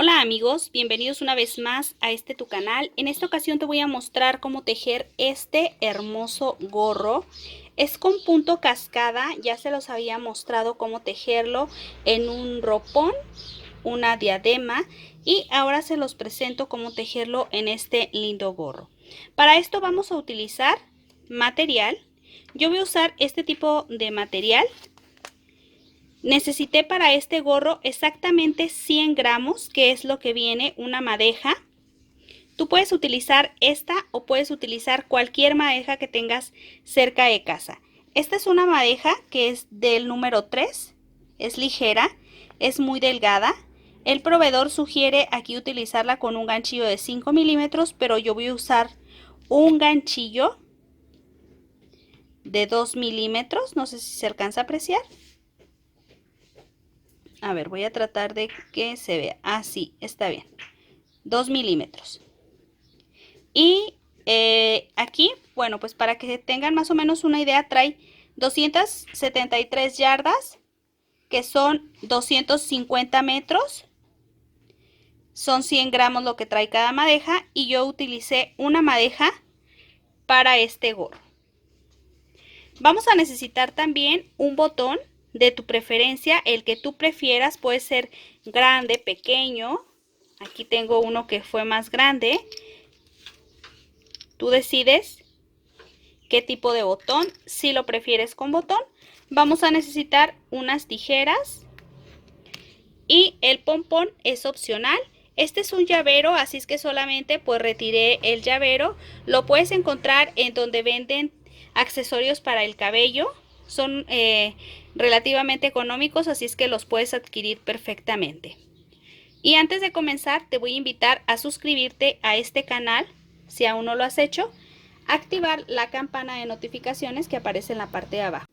Hola amigos, bienvenidos una vez más a tu canal. En esta ocasión te voy a mostrar cómo tejer este hermoso gorro. Es con punto cascada, ya se los había mostrado cómo tejerlo en un ropón, una diadema, y ahora se los presento cómo tejerlo en este lindo gorro. Para esto vamos a utilizar material. Yo voy a usar este tipo de material. Necesité para este gorro exactamente 100 gramos, que es lo que viene una madeja. Tú puedes utilizar esta o puedes utilizar cualquier madeja que tengas cerca de casa. Esta es una madeja que es del número 3, es ligera, es muy delgada. El proveedor sugiere aquí utilizarla con un ganchillo de 5 milímetros, pero yo voy a usar un ganchillo de 2 milímetros, no sé si se alcanza a apreciar. A ver, voy a tratar de que se vea. Así, está bien. 2 milímetros. Y aquí, bueno, pues para que tengan más o menos una idea, trae 273 yardas, que son 250 metros. Son 100 gramos lo que trae cada madeja. Y yo utilicé una madeja para este gorro. Vamos a necesitar también un botón de tu preferencia, el que tú prefieras. Puede ser grande, pequeño. Aquí tengo uno que fue más grande. Tú decides qué tipo de botón. Si lo prefieres con botón, vamos a necesitar unas tijeras y el pompón es opcional. Este es un llavero, así es que solamente pues retiré el llavero. Lo puedes encontrar en donde venden accesorios para el cabello. Son relativamente económicos, así es que los puedes adquirir perfectamente. Y antes de comenzar, te voy a invitar a suscribirte a este canal, si aún no lo has hecho, activar la campana de notificaciones que aparece en la parte de abajo.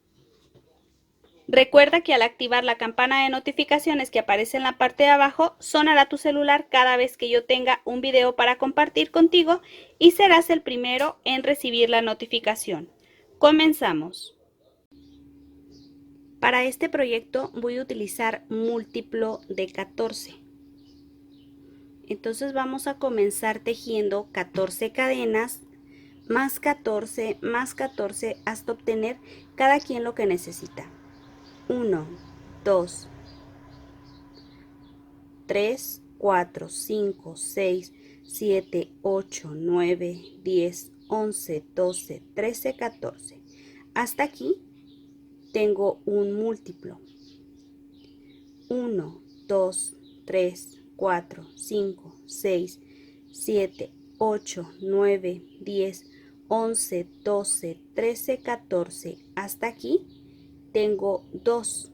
Recuerda que al activar la campana de notificaciones que aparece en la parte de abajo, sonará tu celular cada vez que yo tenga un video para compartir contigo y serás el primero en recibir la notificación. Comenzamos. Para este proyecto voy a utilizar múltiplo de 14. Entonces vamos a comenzar tejiendo 14 cadenas, más 14, más 14, hasta obtener cada quien lo que necesita. 1, 2, 3, 4, 5, 6, 7, 8, 9, 10, 11, 12, 13, 14. Hasta aquí tengo un múltiplo. 1, 2, 3, 4, 5, 6, 7, 8, 9, 10, 11, 12, 13, 14. Hasta aquí tengo dos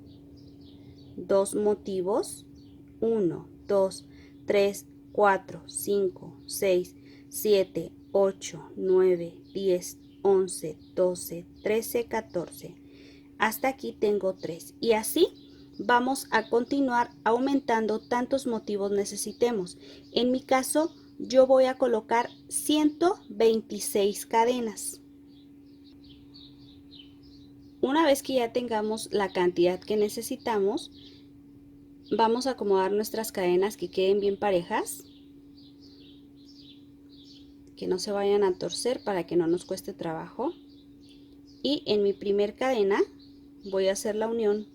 motivos. 1, 2, 3, 4, 5, 6, 7, 8, 9, 10, 11, 12, 13, 14. Hasta aquí tengo 3. Y así vamos a continuar aumentando tantos motivos necesitemos. En mi caso, yo voy a colocar 126 cadenas. Una vez que ya tengamos la cantidad que necesitamos, vamos a acomodar nuestras cadenas que queden bien parejas, que no se vayan a torcer para que no nos cueste trabajo. Y en mi primer cadena voy a hacer la unión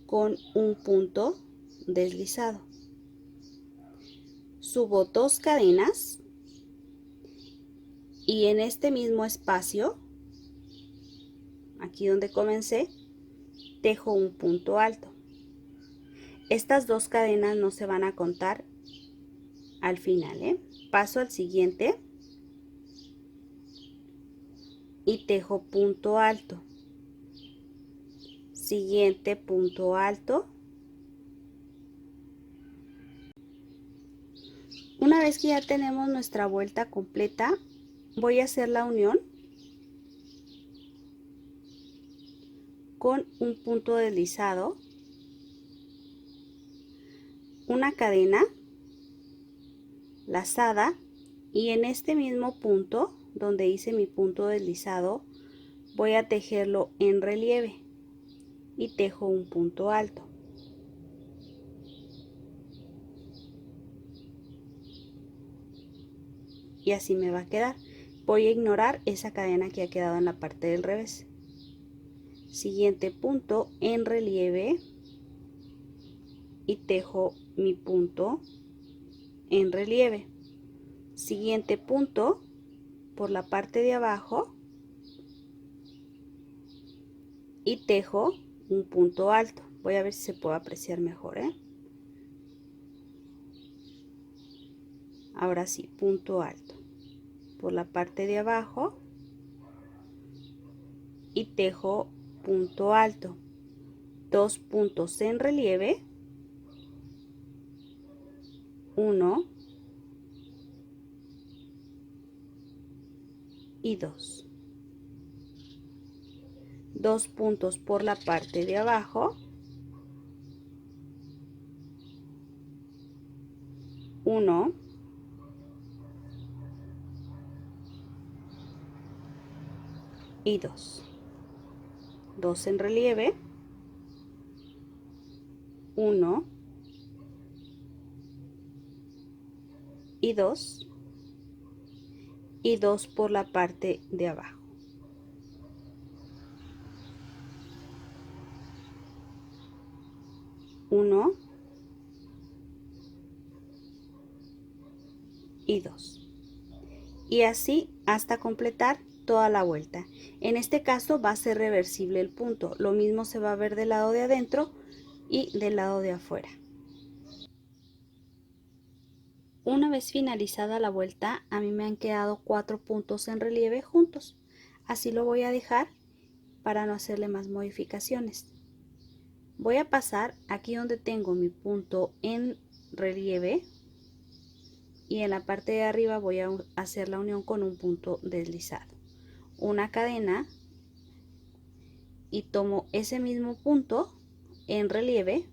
con un punto deslizado. Subo 2 cadenas y en este mismo espacio, aquí donde comencé, tejo un punto alto. Estas 2 cadenas no se van a contar al final, ¿eh? Paso al siguiente y tejo punto alto. Siguiente punto alto. Una vez que ya tenemos nuestra vuelta completa, voy a hacer la unión con un punto deslizado, una cadena lazada, y en este mismo punto donde hice mi punto deslizado voy a tejerlo en relieve y tejo un punto alto. y así me va a quedar. Voy a ignorar esa cadena que ha quedado en la parte del revés. Siguiente punto en relieve y tejo mi punto en relieve. Siguiente punto por la parte de abajo y tejo un punto alto. Voy a ver si se puede apreciar mejor, ¿eh? Ahora sí, punto alto por la parte de abajo y tejo punto alto. 2 puntos en relieve, 1 y 2. 2 puntos por la parte de abajo, 1 y 2. 2 en relieve, 1 y 2 y 2 por la parte de abajo. 1 y 2. Y así hasta completar toda la vuelta. En este caso va a ser reversible el punto. Lo mismo se va a ver del lado de adentro y del lado de afuera. Una vez finalizada la vuelta, a mí me han quedado 4 puntos en relieve juntos. Así lo voy a dejar para no hacerle más modificaciones. Voy a pasar aquí donde tengo mi punto en relieve y en la parte de arriba voy a hacer la unión con un punto deslizado. Una cadena y tomo ese mismo punto en relieve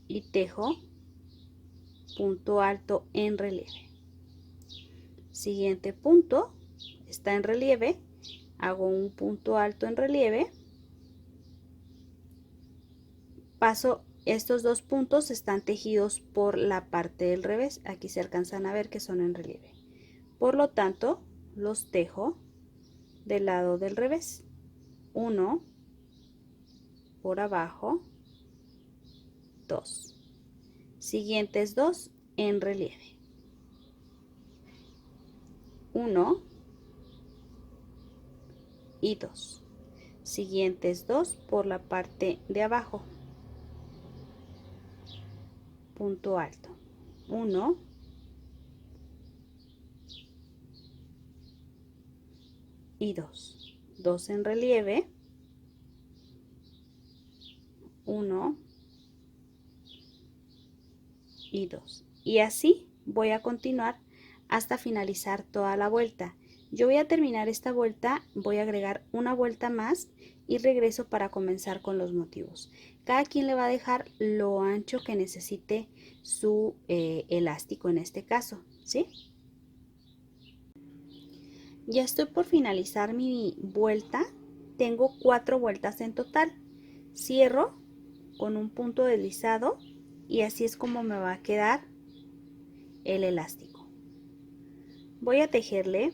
y tejo punto alto en relieve. Siguiente punto está en relieve, hago un punto alto en relieve, paso. Estos 2 puntos están tejidos por la parte del revés, aquí se alcanzan a ver que son en relieve, por lo tanto los tejo del lado del revés. 1 por abajo, 2. Siguientes 2 en relieve, 1 y 2. Siguientes 2 por la parte de abajo, punto alto, 1 y 2. 2 en relieve, 1 y 2. Y así voy a continuar hasta finalizar toda la vuelta. Yo voy a terminar esta vuelta, voy a agregar una vuelta más y regreso para comenzar con los motivos. Cada quien le va a dejar lo ancho que necesite su elástico en este caso, ¿sí? Ya estoy por finalizar mi vuelta, tengo 4 vueltas en total. Cierro con un punto deslizado y así es como me va a quedar el elástico. Voy a tejerle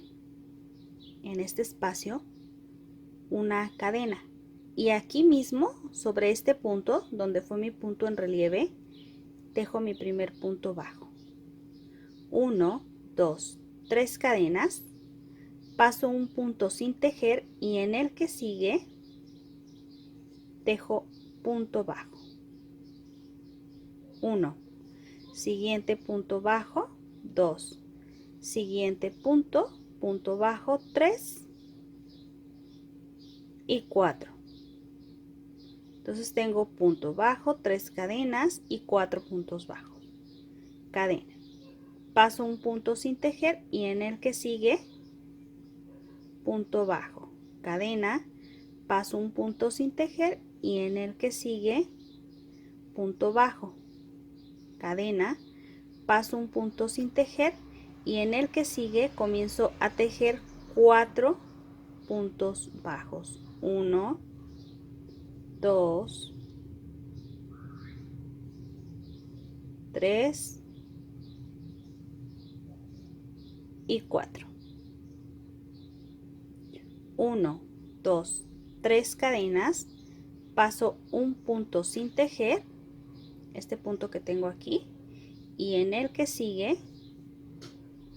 en este espacio una cadena y aquí mismo sobre este punto donde fue mi punto en relieve tejo mi primer punto bajo. 1, 2, 3 cadenas, paso un punto sin tejer y en el que sigue tejo punto bajo. 1, siguiente punto bajo, 2, siguiente punto, punto bajo, 3 y 4. Entonces tengo punto bajo, 3 cadenas y 4 puntos bajos. Cadena. Paso un punto sin tejer y en el que sigue punto bajo. Cadena. Paso un punto sin tejer y en el que sigue punto bajo. Cadena. Paso un punto sin tejer y en el que sigue comienzo a tejer 4 puntos bajos. 1, 2, 3 y 4. 1, 2, 3 cadenas, paso un punto sin tejer, este punto que tengo aquí, y en el que sigue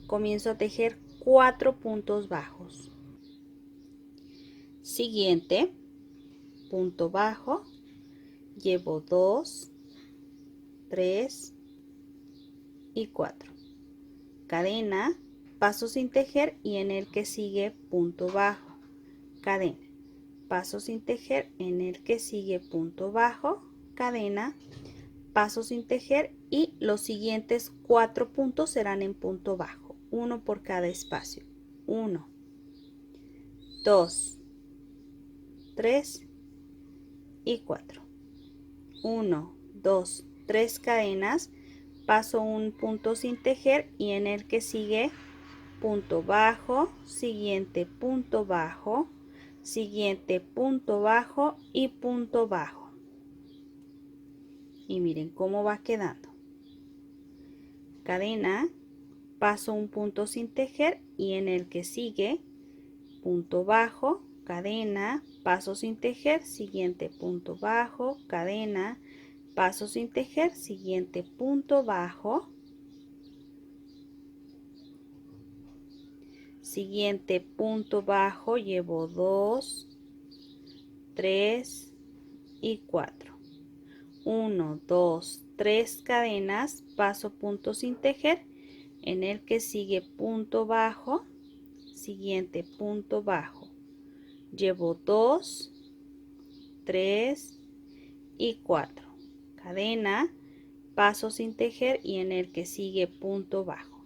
comienzo a tejer 4 puntos bajos. Siguiente, punto bajo, llevo 2, 3 y 4. Cadena, paso sin tejer y en el que sigue punto bajo, cadena, paso sin tejer, en el que sigue punto bajo, cadena, paso sin tejer y los siguientes 4 puntos serán en punto bajo, uno por cada espacio. 1, 2, 3 y 4. 1, 2, 3 cadenas, paso un punto sin tejer y en el que sigue punto bajo, siguiente punto bajo, siguiente punto bajo y punto bajo. Y miren cómo va quedando. Cadena, paso un punto sin tejer y en el que sigue punto bajo, cadena, paso sin tejer, siguiente punto bajo, cadena, paso sin tejer, siguiente punto bajo, siguiente punto bajo, llevo 2, 3 y 4. 1, 2, 3 cadenas, paso punto sin tejer, en el que sigue punto bajo, siguiente punto bajo, llevo 2, 3 y 4. Cadena, paso sin tejer y en el que sigue punto bajo.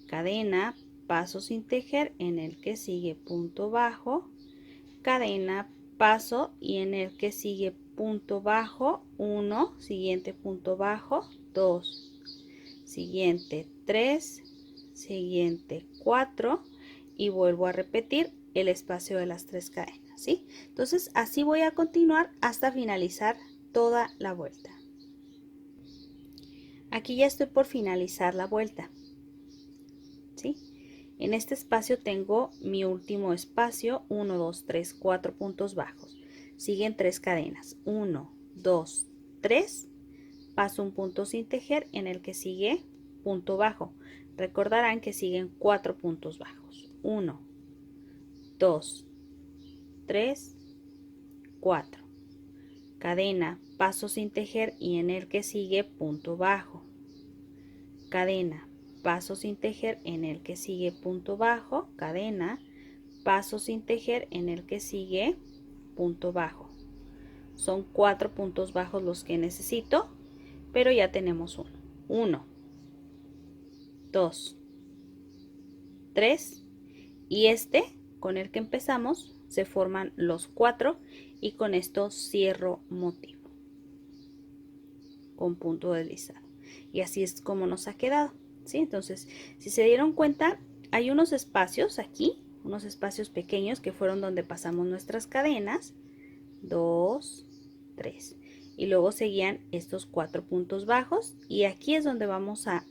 Cadena, paso sin tejer, en el que sigue punto bajo, cadena, paso y en el que sigue punto bajo, 1, siguiente punto bajo, 2, siguiente 3, siguiente 4 y vuelvo a repetir el espacio de las 3 cadenas, ¿sí? Entonces así voy a continuar hasta finalizar toda la vuelta. Aquí ya estoy por finalizar la vuelta, ¿sí? En este espacio tengo mi último espacio, 1, 2, 3, 4 puntos bajos. Siguen 3 cadenas, 1, 2, 3, paso un punto sin tejer en el que sigue punto bajo. Recordarán que siguen 4 puntos bajos, 1, 2, 3, 4. Cadena, paso sin tejer y en el que sigue punto bajo. Cadena, paso sin tejer en el que sigue punto bajo, cadena, paso sin tejer en el que sigue punto bajo. Son 4 puntos bajos los que necesito, pero ya tenemos uno. 1, 2, 3 y este con el que empezamos se forman los 4 y con esto cierro motivo con punto deslizado. Y así es como nos ha quedado, ¿sí? Entonces, si se dieron cuenta, hay unos espacios aquí, unos espacios pequeños que fueron donde pasamos nuestras cadenas, 2, 3. Y luego seguían estos 4 puntos bajos y aquí es donde vamos a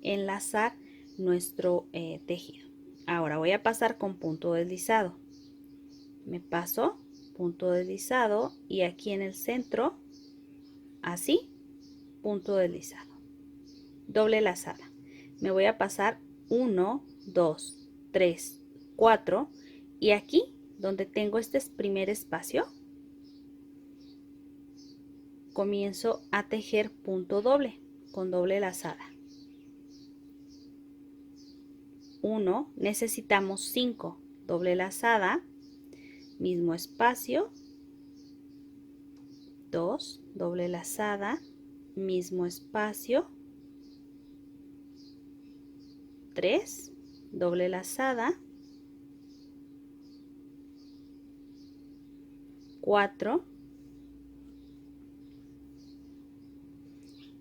enlazar nuestro tejido. Ahora voy a pasar con punto deslizado. Me paso, punto deslizado y aquí en el centro, así, punto deslizado. Doble lazada. Me voy a pasar 1, 2, 3, 4 y aquí donde tengo este primer espacio comienzo a tejer punto doble con doble lazada. 1, necesitamos 5, doble lazada, mismo espacio, 2, doble lazada, mismo espacio, 3, doble lazada, 4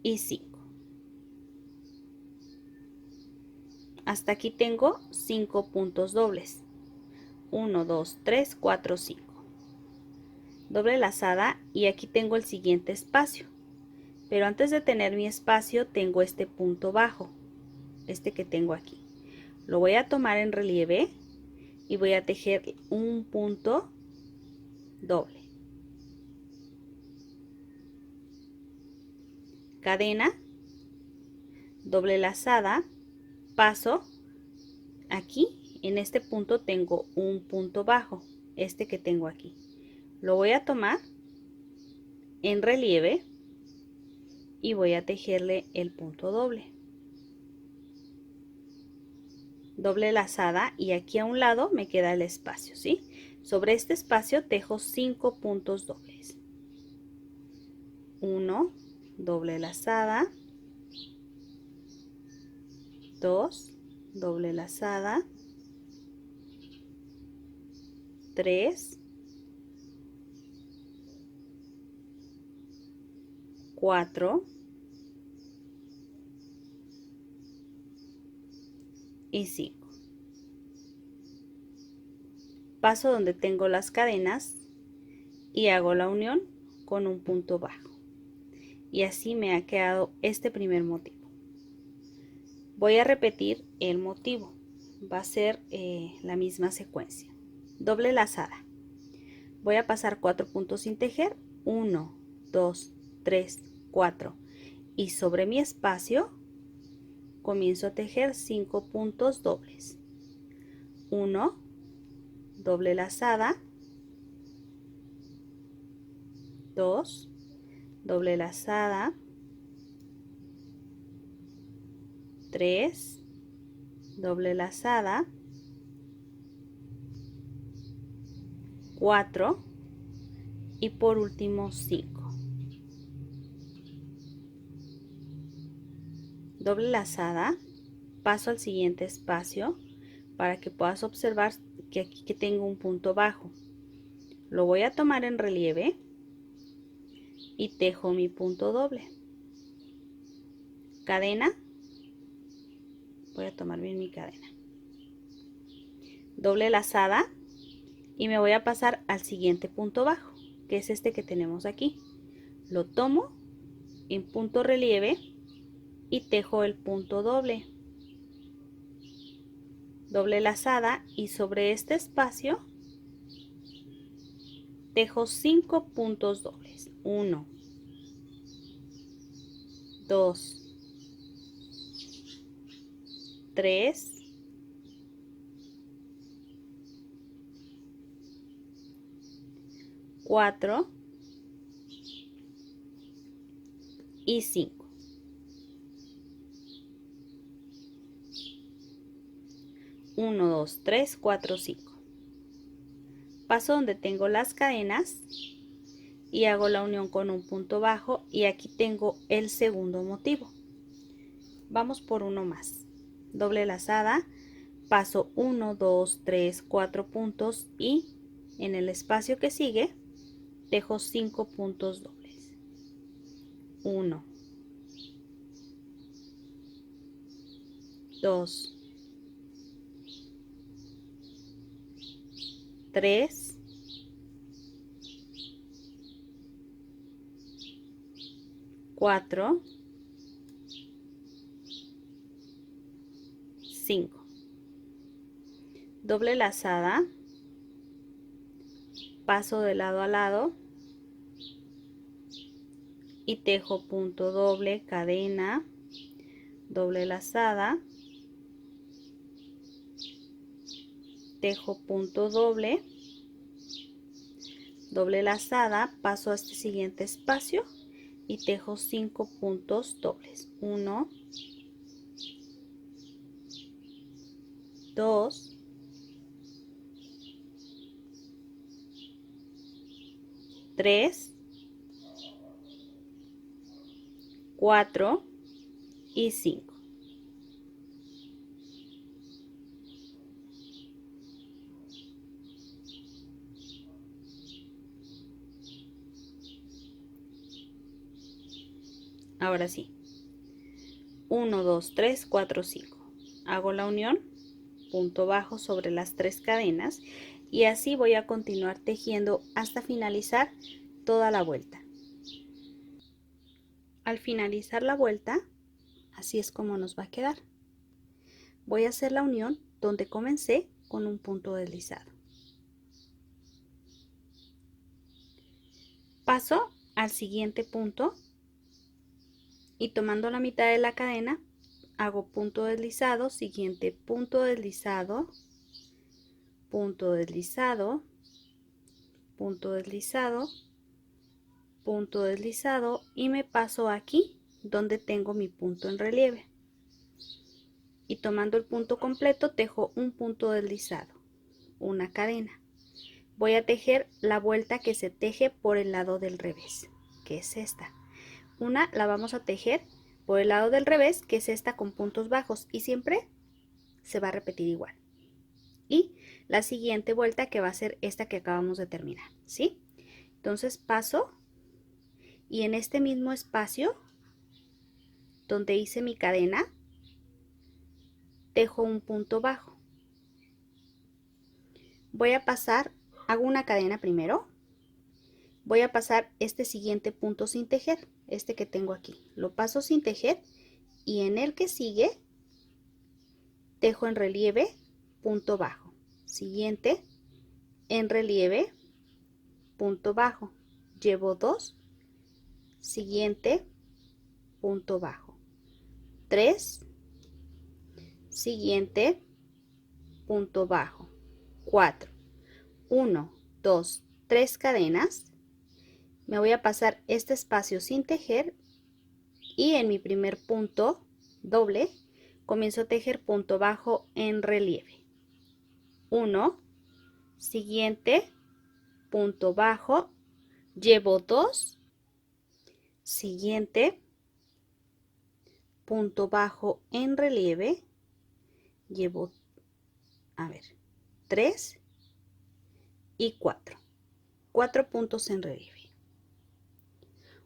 y 5. Hasta aquí tengo 5 puntos dobles. 1, 2, 3, 4, 5. Doble lazada y aquí tengo el siguiente espacio. Pero antes de tener mi espacio tengo este punto bajo, este que tengo aquí. Lo voy a tomar en relieve y voy a tejer un punto doble. Cadena, doble lazada, paso. Aquí en este punto tengo un punto bajo, este que tengo aquí. Lo voy a tomar en relieve y voy a tejerle el punto doble. Doble lazada y aquí a un lado me queda el espacio, ¿sí? Sobre este espacio tejo 5 puntos dobles. 1, doble lazada, 2, doble lazada, 3, 4 y 5. Paso donde tengo las cadenas y hago la unión con un punto bajo. Y así me ha quedado este primer motivo. Voy a repetir el motivo. Va a ser la misma secuencia. Doble lazada. Voy a pasar 4 puntos sin tejer. 1, 2, 3, 4. Y sobre mi espacio comienzo a tejer 5 puntos dobles. 1, doble lazada, 2, doble lazada, 3, doble lazada, 4 y por último 5. Doble lazada, paso al siguiente espacio para que puedas observar que aquí que tengo un punto bajo. Lo voy a tomar en relieve y tejo mi punto doble. Cadena, voy a tomar bien mi cadena. Doble lazada y me voy a pasar al siguiente punto bajo, que es este que tenemos aquí. Lo tomo en punto relieve y tejo el punto doble. Doble lazada y sobre este espacio tejo 5 puntos dobles. 1, 2, 3, 4 y 5. Uno, 2, 3, 4, 5. Paso donde tengo las cadenas y hago la unión con un punto bajo y aquí tengo el segundo motivo. Vamos por uno más. Doble lazada, paso 1, 2, 3, 4 puntos y en el espacio que sigue tejo 5 puntos dobles. 1, 2, 3, 4, 5. Doble lazada, paso de lado a lado y tejo punto doble, cadena, doble lazada, tejo punto doble, doble lazada, paso a este siguiente espacio y tejo 5 puntos dobles. 1, 2, 3, 4 y 5. Ahora sí. 1, 2, 3, 4, 5. Hago la unión, punto bajo sobre las 3 cadenas y así voy a continuar tejiendo hasta finalizar toda la vuelta. al finalizar la vuelta, así es como nos va a quedar. Voy a hacer la unión donde comencé con un punto deslizado. Paso al siguiente punto y tomando la mitad de la cadena hago punto deslizado, siguiente punto deslizado, punto deslizado, punto deslizado, punto deslizado y me paso aquí donde tengo mi punto en relieve. Y tomando el punto completo tejo un punto deslizado, una cadena. Voy a tejer la vuelta que se teje por el lado del revés, que es esta. Una la vamos a tejer por el lado del revés, que es esta con puntos bajos, y siempre se va a repetir igual. Y la siguiente vuelta que va a ser esta que acabamos de terminar, ¿sí? Entonces paso y en este mismo espacio donde hice mi cadena, tejo un punto bajo. Voy a pasar, hago una cadena primero, voy a pasar este siguiente punto sin tejer, este que tengo aquí, lo paso sin tejer y en el que sigue tejo en relieve, punto bajo, siguiente, en relieve, punto bajo, llevo 2, siguiente, punto bajo, 3, siguiente, punto bajo, 4, 1, 2, 3 cadenas, me voy a pasar este espacio sin tejer y en mi primer punto doble comienzo a tejer punto bajo en relieve, 1, siguiente, punto bajo, llevo 2, siguiente, punto bajo en relieve, llevo, 3 y 4, 4 puntos en relieve.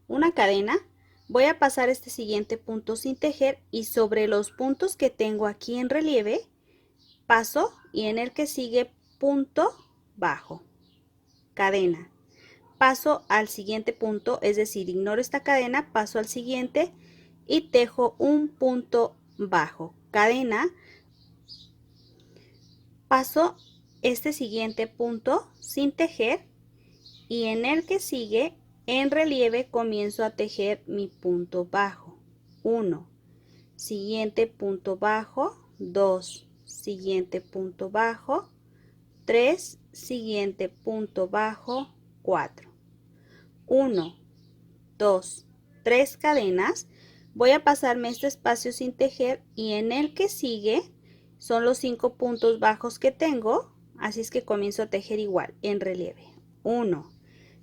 Una cadena, voy a pasar este siguiente punto sin tejer y sobre los puntos que tengo aquí en relieve, paso y en el que sigue punto bajo, cadena. Paso al siguiente punto, es decir, ignoro esta cadena, paso al siguiente y tejo un punto bajo, cadena, paso este siguiente punto sin tejer y en el que sigue en relieve comienzo a tejer mi punto bajo, 1, siguiente punto bajo, 2, siguiente punto bajo, 3, siguiente punto bajo, 4. 1, 2, 3 cadenas, voy a pasarme este espacio sin tejer y en el que sigue son los 5 puntos bajos que tengo, así es que comienzo a tejer igual en relieve. 1,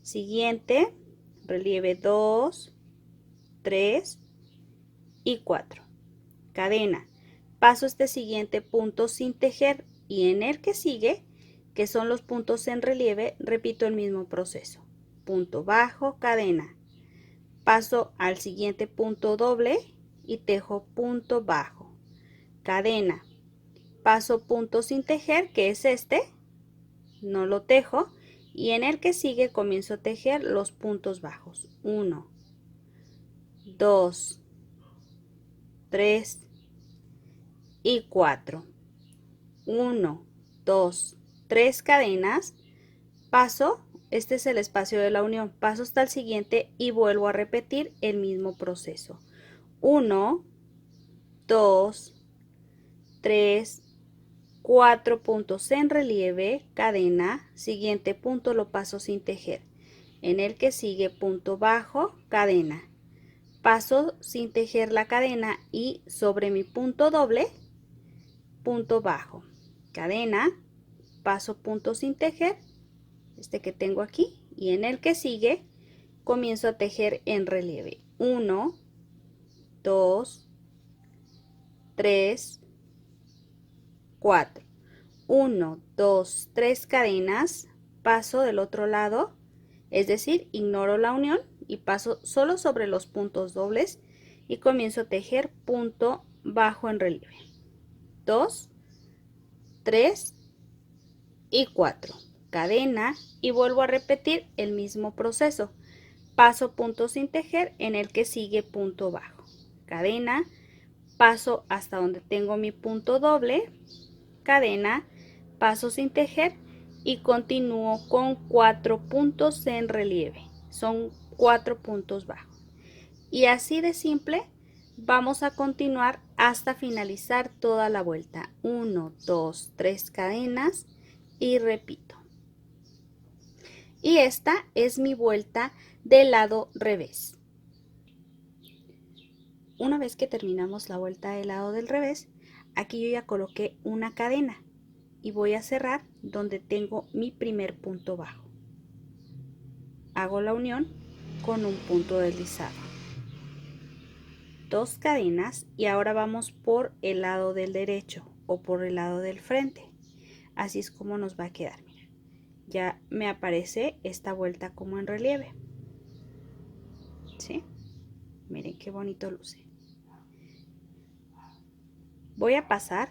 siguiente, relieve 2, 3 y 4. Cadena, paso este siguiente punto sin tejer y en el que sigue, que son los puntos en relieve, repito el mismo proceso. Punto bajo, cadena. Paso al siguiente punto doble y tejo punto bajo, cadena, paso punto sin tejer que es este, no lo tejo y en el que sigue comienzo a tejer los puntos bajos, 1, 2, 3 y 4, 1, 2, 3 cadenas, paso, este es el espacio de la unión, paso hasta el siguiente y vuelvo a repetir el mismo proceso. 1, 2, 3, 4 puntos en relieve, cadena, siguiente punto lo paso sin tejer, en el que sigue punto bajo, cadena, paso sin tejer la cadena y sobre mi punto doble, punto bajo, cadena, paso punto sin tejer, este que tengo aquí, y en el que sigue comienzo a tejer en relieve, 1, 2, 3, 4, 1, 2, 3 cadenas, paso del otro lado, es decir, ignoro la unión y paso solo sobre los puntos dobles y comienzo a tejer punto bajo en relieve, 2, 3 y 4, cadena y vuelvo a repetir el mismo proceso. paso punto sin tejer en el que sigue punto bajo, cadena, paso hasta donde tengo mi punto doble, cadena, paso sin tejer y continúo con 4 puntos en relieve. Son 4 puntos bajos. Y así de simple vamos a continuar hasta finalizar toda la vuelta. 1, 2, 3 cadenas y repito. Y esta es mi vuelta del lado revés. Una vez que terminamos la vuelta del lado del revés, aquí yo ya coloqué una cadena y voy a cerrar donde tengo mi primer punto bajo. Hago la unión con un punto deslizado. 2 cadenas y ahora vamos por el lado del derecho o por el lado del frente. Así es como nos va a quedar. Mira, ya me aparece esta vuelta como en relieve. ¿Sí? Miren qué bonito luce. Voy a pasar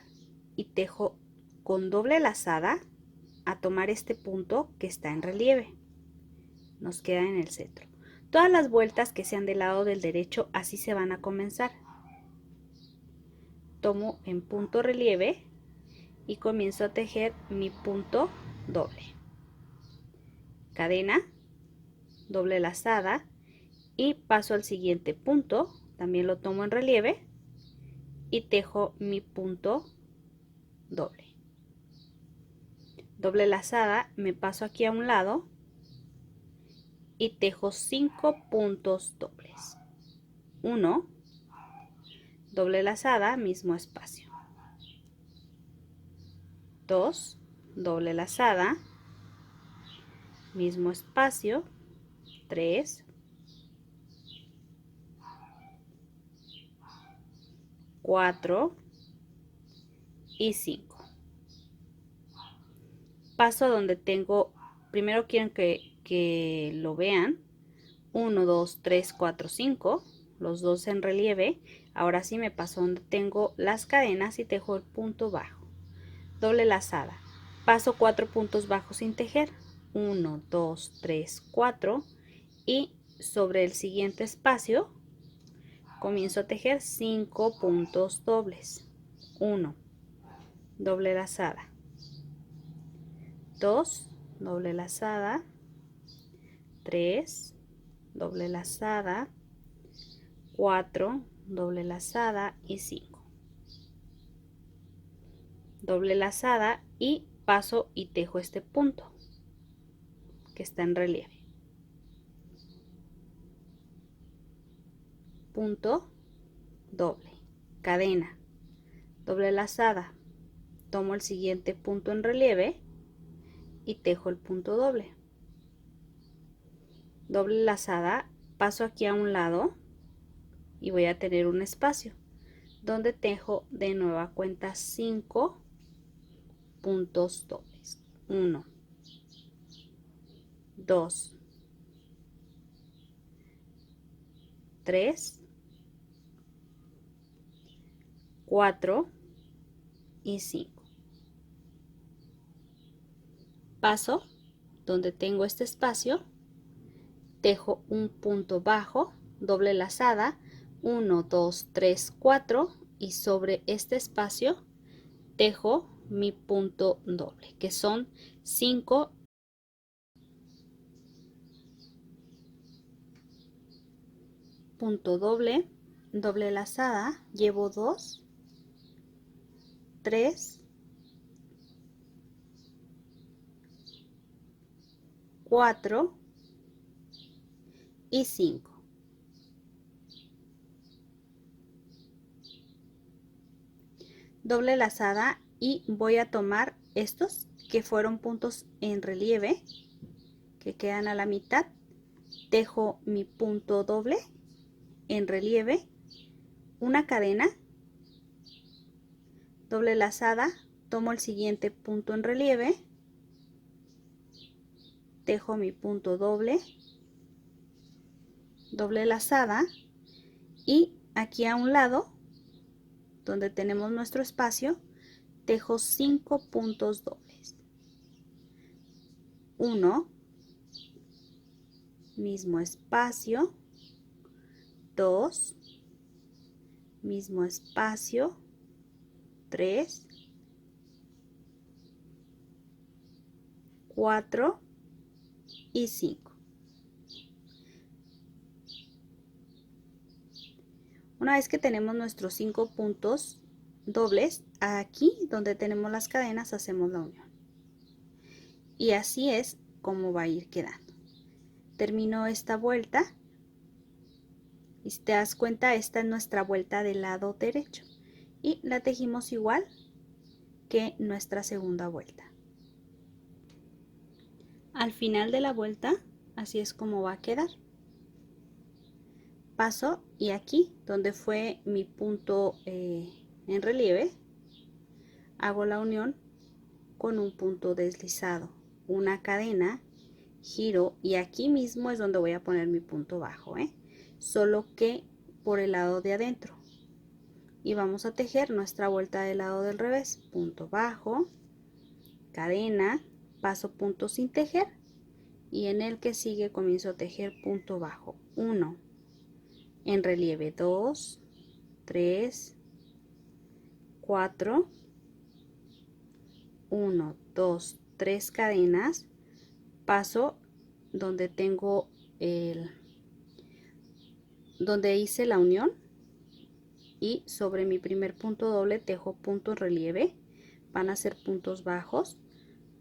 y tejo con doble lazada a tomar este punto que está en relieve. Nos queda en el centro. Todas las vueltas que sean del lado del derecho así se van a comenzar. Tomo en punto relieve y comienzo a tejer mi punto doble. Cadena, doble lazada y paso al siguiente punto, también lo tomo en relieve y tejo mi punto doble. Doble lazada, me paso aquí a un lado y tejo 5 puntos dobles. 1, doble lazada, mismo espacio. 2, doble lazada, mismo espacio. 3, 4 y 5. Paso donde tengo, primero quieren que lo vean, 1, 2, 3, 4, 5, los dos en relieve. Ahora sí me paso donde tengo las cadenas y tejo el punto bajo. Doble lazada, paso 4 puntos bajos sin tejer, 1, 2, 3, 4 y sobre el siguiente espacio comienzo a tejer 5 puntos dobles. 1, doble lazada. 2, doble lazada. 3, doble lazada. 4, doble lazada y 5. Doble lazada y paso y tejo este punto que está en relieve. Punto doble, cadena, doble lazada, tomo el siguiente punto en relieve y tejo el punto doble. Doble lazada, paso aquí a un lado y voy a tener un espacio donde tejo de nueva cuenta 5 puntos dobles. 1, 2, 3, 4 y 5. Paso donde tengo este espacio, tejo un punto bajo, doble lazada, 1, 2, 3, 4 y sobre este espacio tejo mi punto doble, que son 5 punto doble, doble lazada, llevo 2, 3, 4 y 5. Doble lazada y voy a tomar estos que fueron puntos en relieve que quedan a la mitad, tejo mi punto doble en relieve, una cadena, doble lazada, tomo el siguiente punto en relieve, tejo mi punto doble, doble lazada y aquí a un lado donde tenemos nuestro espacio tejo 5 puntos dobles. 1, mismo espacio, 2, mismo espacio, 3, 4 y 5. Una vez que tenemos nuestros 5 puntos dobles, aquí donde tenemos las cadenas hacemos la unión. Y así es como va a ir quedando. Termino esta vuelta y si te das cuenta, esta es nuestra vuelta del lado derecho y la tejimos igual que nuestra segunda vuelta. Al final de la vuelta, así es como va a quedar. Paso y aquí donde fue mi punto en relieve, hago la unión con un punto deslizado, una cadena, giro y aquí mismo es donde voy a poner mi punto bajo, solo que por el lado de adentro. Y vamos a tejer nuestra vuelta del lado del revés, punto bajo, cadena, paso punto sin tejer y en el que sigue comienzo a tejer punto bajo, 1, en relieve 2, 3, 4, 1, 2, 3 cadenas, paso donde tengo donde hice la unión y sobre mi primer punto doble tejo punto en relieve, van a ser puntos bajos,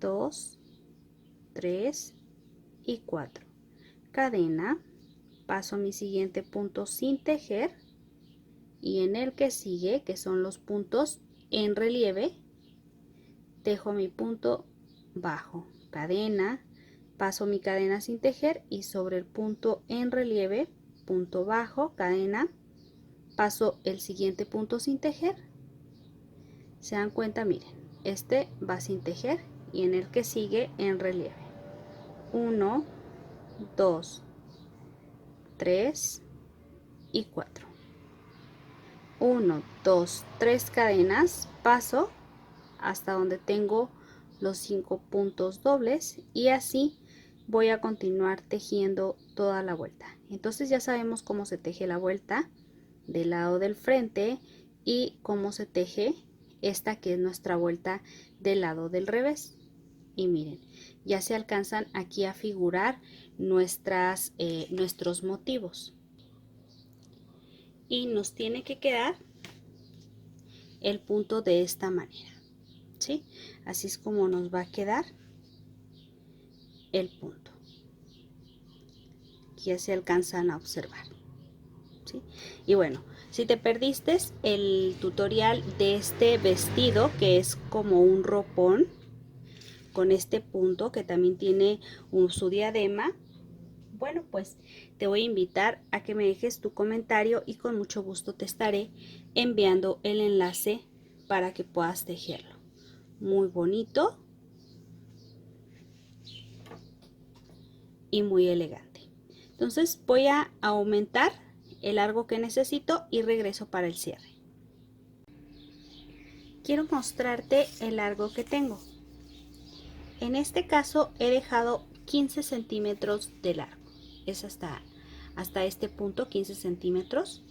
2, 3 y 4, cadena, paso a mi siguiente punto sin tejer y en el que sigue, que son los puntos en relieve, tejo mi punto bajo, cadena, paso mi cadena sin tejer y sobre el punto en relieve, punto bajo, cadena, paso el siguiente punto sin tejer. Se dan cuenta, miren, este va sin tejer y en el que sigue en relieve, 1, 2, 3 y 4, 1, 2, 3 cadenas, paso hasta donde tengo los 5 puntos dobles y así voy a continuar tejiendo toda la vuelta. Entonces ya sabemos cómo se teje la vuelta del lado del frente y cómo se teje esta que es nuestra vuelta del lado del revés. Y miren, ya se alcanzan aquí a figurar nuestros motivos. Y nos tiene que quedar el punto de esta manera, ¿sí? Así es como nos va a quedar el punto. Aquí ya se alcanzan a observar, ¿sí? Y bueno, si te perdiste el tutorial de este vestido, que es como un ropón, con este punto que también tiene su diadema, bueno, pues te voy a invitar a que me dejes tu comentario y con mucho gusto te estaré enviando el enlace para que puedas tejerlo. Muy bonito y muy elegante. Entonces voy a aumentar el largo que necesito y regreso para el cierre. Quiero mostrarte el largo que tengo. En este caso he dejado 15 centímetros de largo. Es hasta este punto 15 centímetros,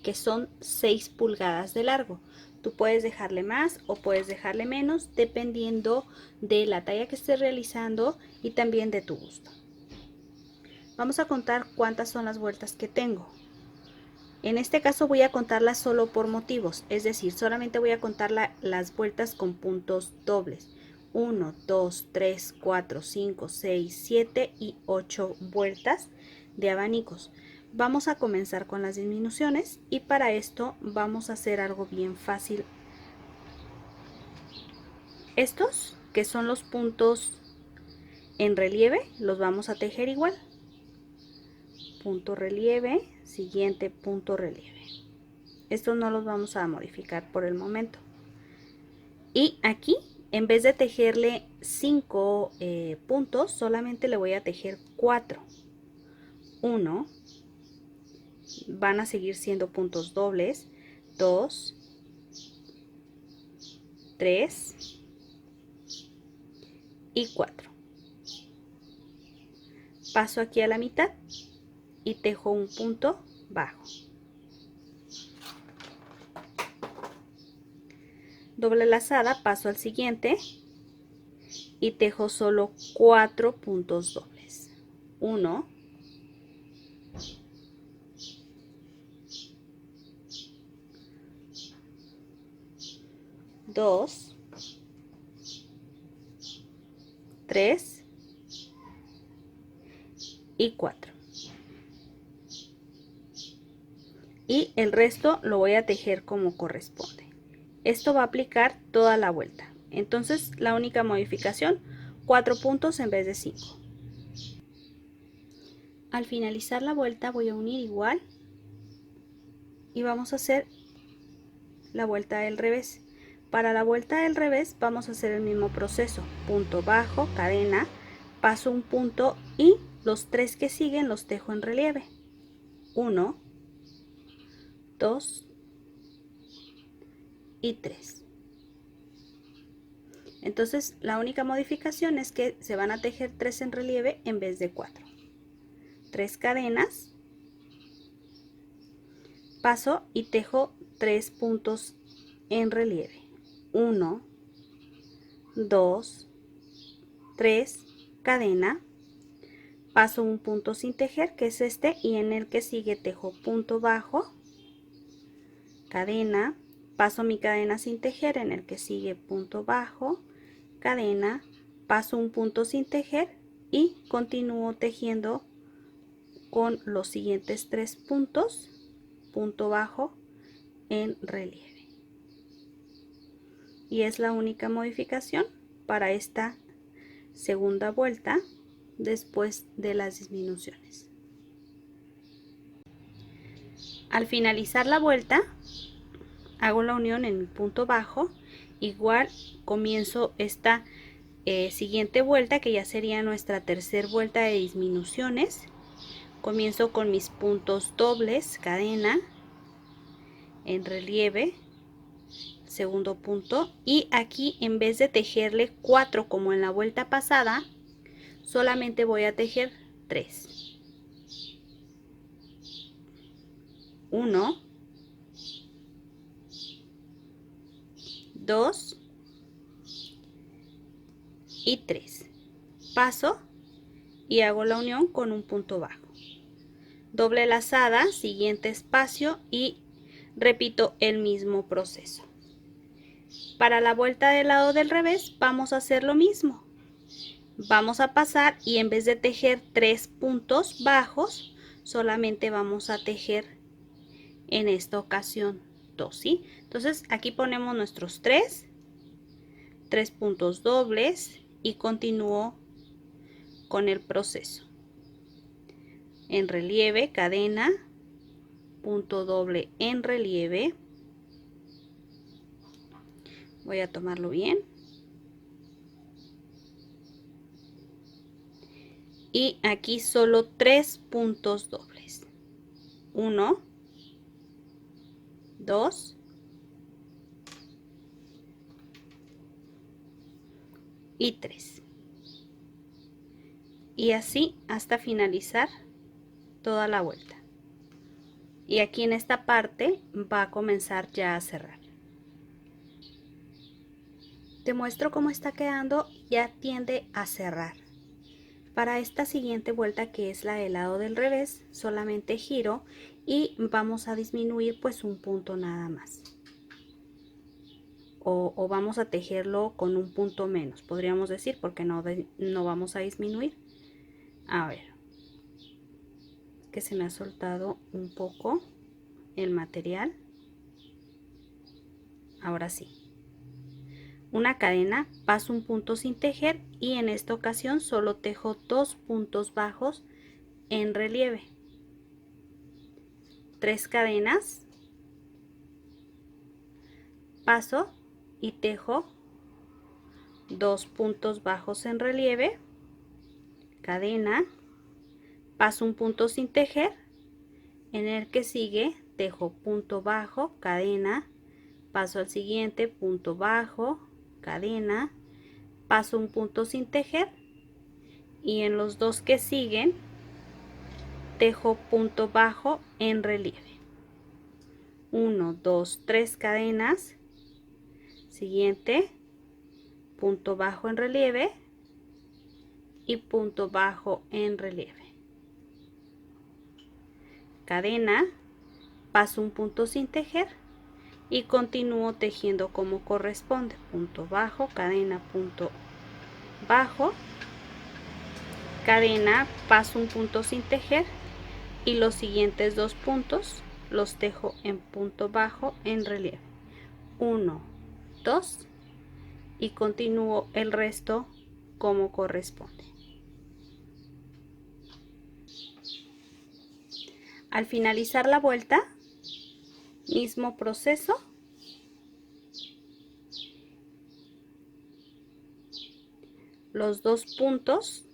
que son 6 pulgadas de largo. Tú puedes dejarle más o puedes dejarle menos dependiendo de la talla que estés realizando y también de tu gusto. Vamos a contar cuántas son las vueltas que tengo. En este caso voy a contarlas solo por motivos, es decir, solamente voy a contar las vueltas con puntos dobles. 1, 2, 3, 4, 5, 6, 7 y 8 vueltas de abanicos. Vamos a comenzar con las disminuciones y para esto vamos a hacer algo bien fácil. Estos, que son los puntos en relieve, los vamos a tejer igual. Punto relieve, siguiente punto relieve. Estos no los vamos a modificar por el momento. Y aquí, en vez de tejerle 5 puntos, solamente le voy a tejer 4. 1, van a seguir siendo puntos dobles, 2, 3 y 4. paso aquí a la mitad y tejo un punto bajo. Doble lazada, paso al siguiente y tejo solo 4 puntos dobles. 1, 2, 3 y 4. Y el resto lo voy a tejer como corresponde. Esto va a aplicar toda la vuelta. Entonces la única modificación, 4 puntos en vez de 5. Al finalizar la vuelta voy a unir igual y vamos a hacer la vuelta del revés. Para la vuelta del revés vamos a hacer el mismo proceso, punto bajo, cadena, paso un punto y los 3 que siguen los tejo en relieve. 1, 2 y 3. Entonces la única modificación es que se van a tejer 3 en relieve en vez de 4. 3 cadenas, paso y tejo 3 puntos en relieve. 1, 2, 3, cadena, paso un punto sin tejer, que es este, y en el que sigue tejo punto bajo, cadena, paso mi cadena sin tejer, en el que sigue punto bajo, cadena, paso un punto sin tejer y continúo tejiendo con los siguientes 3 puntos, punto bajo en relieve. Y es la única modificación para esta segunda vuelta después de las disminuciones. Al finalizar la vuelta hago la unión en mi punto bajo, igual comienzo esta siguiente vuelta, que ya sería nuestra tercera vuelta de disminuciones. Comienzo con mis puntos dobles, cadena, en relieve, segundo punto, y aquí en vez de tejerle 4 como en la vuelta pasada, solamente voy a tejer 3. 1, 2 y 3. Paso y hago la unión con un punto bajo. Doble lazada, siguiente espacio y repito el mismo proceso. Para la vuelta del lado del revés vamos a hacer lo mismo. Vamos a pasar y en vez de tejer 3 puntos bajos, solamente vamos a tejer en esta ocasión 2, ¿sí? Entonces aquí ponemos nuestros 3 puntos dobles y continúo con el proceso. En relieve, cadena, punto doble en relieve. Voy a tomarlo bien. Y aquí solo 3 puntos dobles. 1, 2 y 3. Y así hasta finalizar toda la vuelta. Y aquí en esta parte va a comenzar ya a cerrar. Te muestro cómo está quedando, ya tiende a cerrar. Para esta siguiente vuelta, que es la del lado del revés, solamente giro y vamos a disminuir pues un punto nada más. O vamos a tejerlo con un punto menos, podríamos decir, porque no vamos a disminuir. A ver, que se me ha soltado un poco el material. Ahora sí. Una cadena, paso un punto sin tejer y en esta ocasión solo tejo 2 puntos bajos en relieve. 3 cadenas, paso y tejo 2 puntos bajos en relieve, cadena, paso un punto sin tejer, en el que sigue tejo punto bajo, cadena, paso al siguiente, punto bajo, cadena, paso un punto sin tejer y en los dos que siguen tejo punto bajo en relieve. 1, 2, 3 cadenas. Siguiente, punto bajo en relieve y punto bajo en relieve. Cadena, paso un punto sin tejer y continúo tejiendo como corresponde. Punto bajo, cadena, punto bajo, cadena, paso un punto sin tejer y los siguientes dos puntos los tejo en punto bajo en relieve. 1, 2 y continúo el resto como corresponde. Al finalizar la vuelta, mismo proceso. Los dos puntos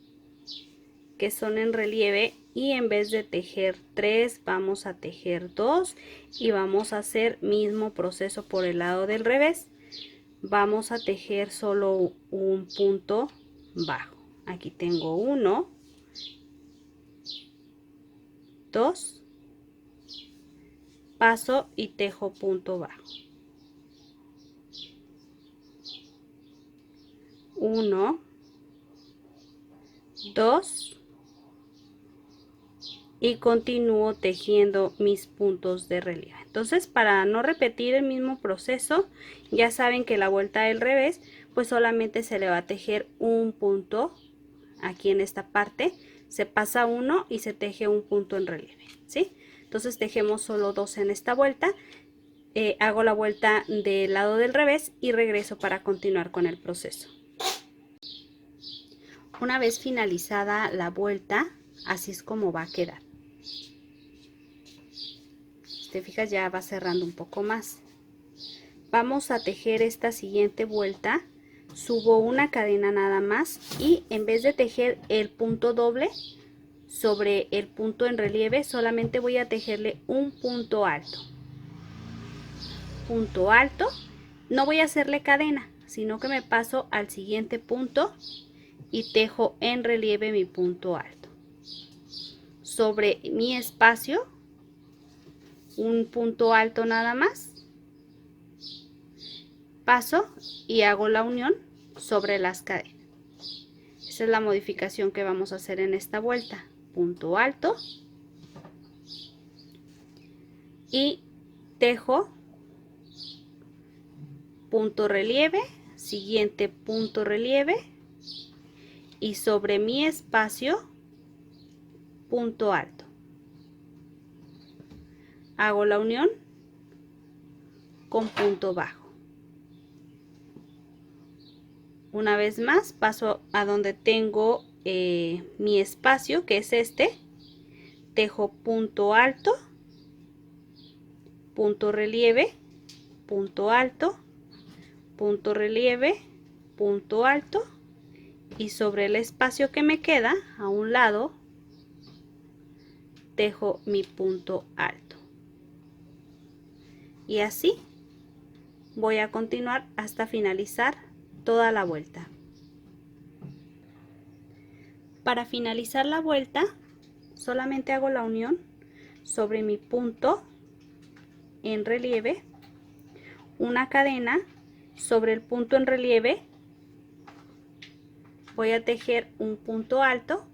que son en relieve y en vez de tejer 3 vamos a tejer 2 y vamos a hacer mismo proceso por el lado del revés. Vamos a tejer solo un punto bajo. Aquí tengo 1, 2, paso y tejo punto bajo. 1, 2 y continúo tejiendo mis puntos de relieve. Entonces, para no repetir el mismo proceso, ya saben que la vuelta del revés pues solamente se le va a tejer un punto aquí en esta parte, se pasa uno y se teje un punto en relieve, ¿sí? Entonces tejemos solo 2 en esta vuelta. Hago la vuelta del lado del revés y regreso para continuar con el proceso. Una vez finalizada la vuelta, así es como va a quedar. Si te fijas, ya va cerrando un poco más. Vamos a tejer esta siguiente vuelta. Subo una cadena nada más y en vez de tejer el punto doble sobre el punto en relieve, solamente voy a tejerle un punto alto. Punto alto. No voy a hacerle cadena, sino que me paso al siguiente punto y tejo en relieve mi punto alto. Sobre mi espacio, un punto alto nada más. Paso y hago la unión sobre las cadenas. Esa es la modificación que vamos a hacer en esta vuelta. Punto alto y tejo punto relieve, siguiente punto relieve y sobre mi espacio punto alto. Hago la unión con punto bajo. Una vez más paso a donde tengo mi espacio, que es este, tejo punto alto, punto relieve, punto alto, punto relieve, punto alto y sobre el espacio que me queda a un lado tejo mi punto alto y así voy a continuar hasta finalizar toda la vuelta. Para finalizar la vuelta solamente hago la unión sobre mi punto en relieve, una cadena sobre el punto en relieve, voy a tejer un punto alto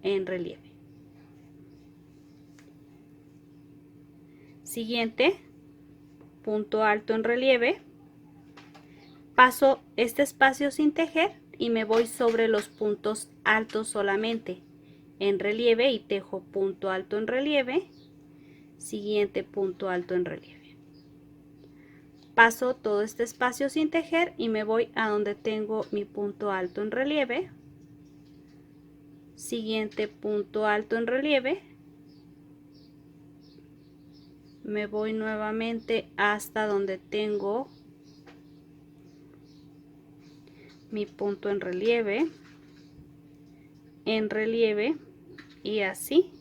en relieve. Siguiente, punto alto en relieve, paso este espacio sin tejer y me voy sobre los puntos altos solamente en relieve y tejo punto alto en relieve, siguiente punto alto en relieve. Paso todo este espacio sin tejer y me voy a donde tengo mi punto alto en relieve, siguiente punto alto en relieve, me voy nuevamente hasta donde tengo mi punto en relieve y así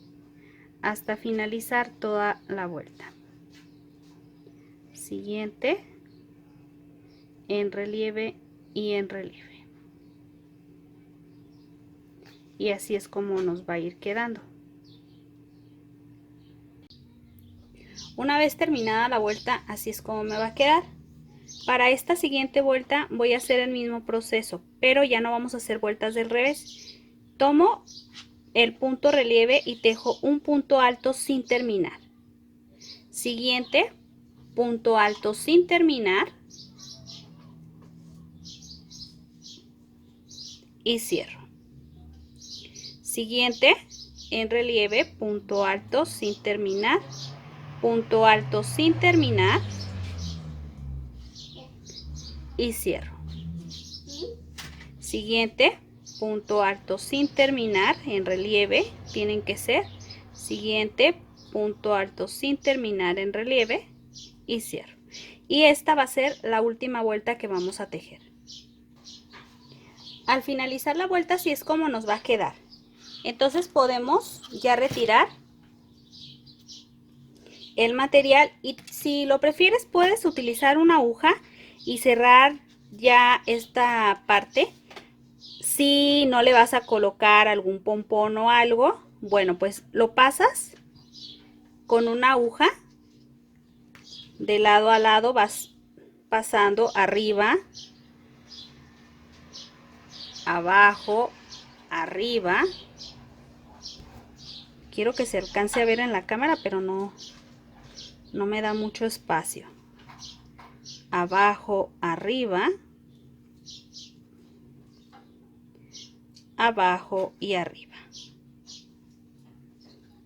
hasta finalizar toda la vuelta. Siguiente, en relieve y en relieve. y así es como nos va a ir quedando. Una vez terminada la vuelta, así es como me va a quedar. Para esta siguiente vuelta voy a hacer el mismo proceso, pero ya no vamos a hacer vueltas del revés. Tomo el punto relieve y tejo un punto alto sin terminar. Siguiente, punto alto sin terminar y cierro. Siguiente, en relieve, punto alto sin terminar, punto alto sin terminar y cierro. Siguiente, punto alto sin terminar, en relieve tienen que ser. Siguiente, punto alto sin terminar en relieve y cierro. Y esta va a ser la última vuelta que vamos a tejer. Al finalizar la vuelta, así es como nos va a quedar. Entonces podemos ya retirar el material, y si lo prefieres puedes utilizar una aguja y cerrar ya esta parte. Si no le vas a colocar algún pompón o algo, bueno, pues lo pasas con una aguja, de lado a lado vas pasando arriba, abajo, arriba. Quiero que se alcance a ver en la cámara, pero no me da mucho espacio. Abajo, arriba, abajo y arriba.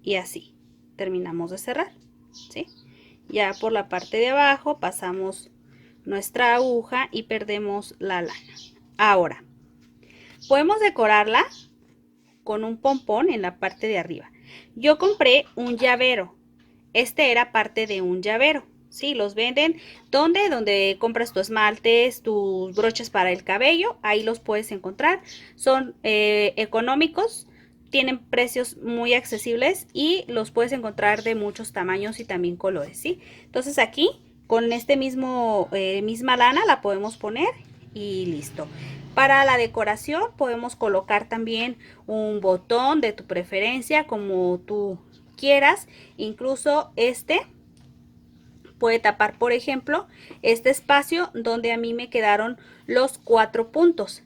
Y así terminamos de cerrar, ¿sí? Ya por la parte de abajo pasamos nuestra aguja y perdemos la lana. Ahora, podemos decorarla con un pompón en la parte de arriba. Yo compré un llavero. Este era parte de un llavero. Sí, los venden donde compras tus esmaltes, tus broches para el cabello. Ahí los puedes encontrar. Son económicos. Tienen precios muy accesibles y los puedes encontrar de muchos tamaños y también colores, ¿sí? Entonces aquí con este misma lana la podemos poner y listo. Para la decoración podemos colocar también un botón de tu preferencia, como tú quieras. Incluso este puede tapar, por ejemplo, este espacio donde a mí me quedaron los 4 puntos.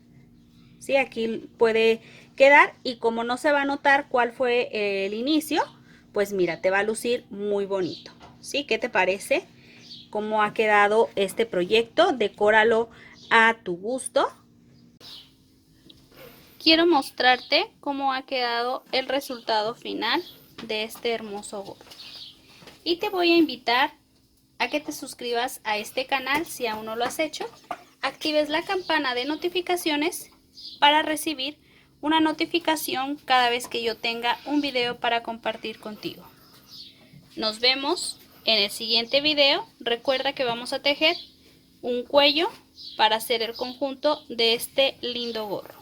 ¿Sí? Aquí puede quedar, y como no se va a notar cuál fue el inicio, pues mira, te va a lucir muy bonito. ¿Sí? ¿Qué te parece? ¿Cómo ha quedado este proyecto? Decóralo a tu gusto. Quiero mostrarte cómo ha quedado el resultado final de este hermoso gorro. Y te voy a invitar a que te suscribas a este canal si aún no lo has hecho. Actives la campana de notificaciones para recibir una notificación cada vez que yo tenga un video para compartir contigo. Nos vemos en el siguiente video. Recuerda que vamos a tejer un cuello para hacer el conjunto de este lindo gorro.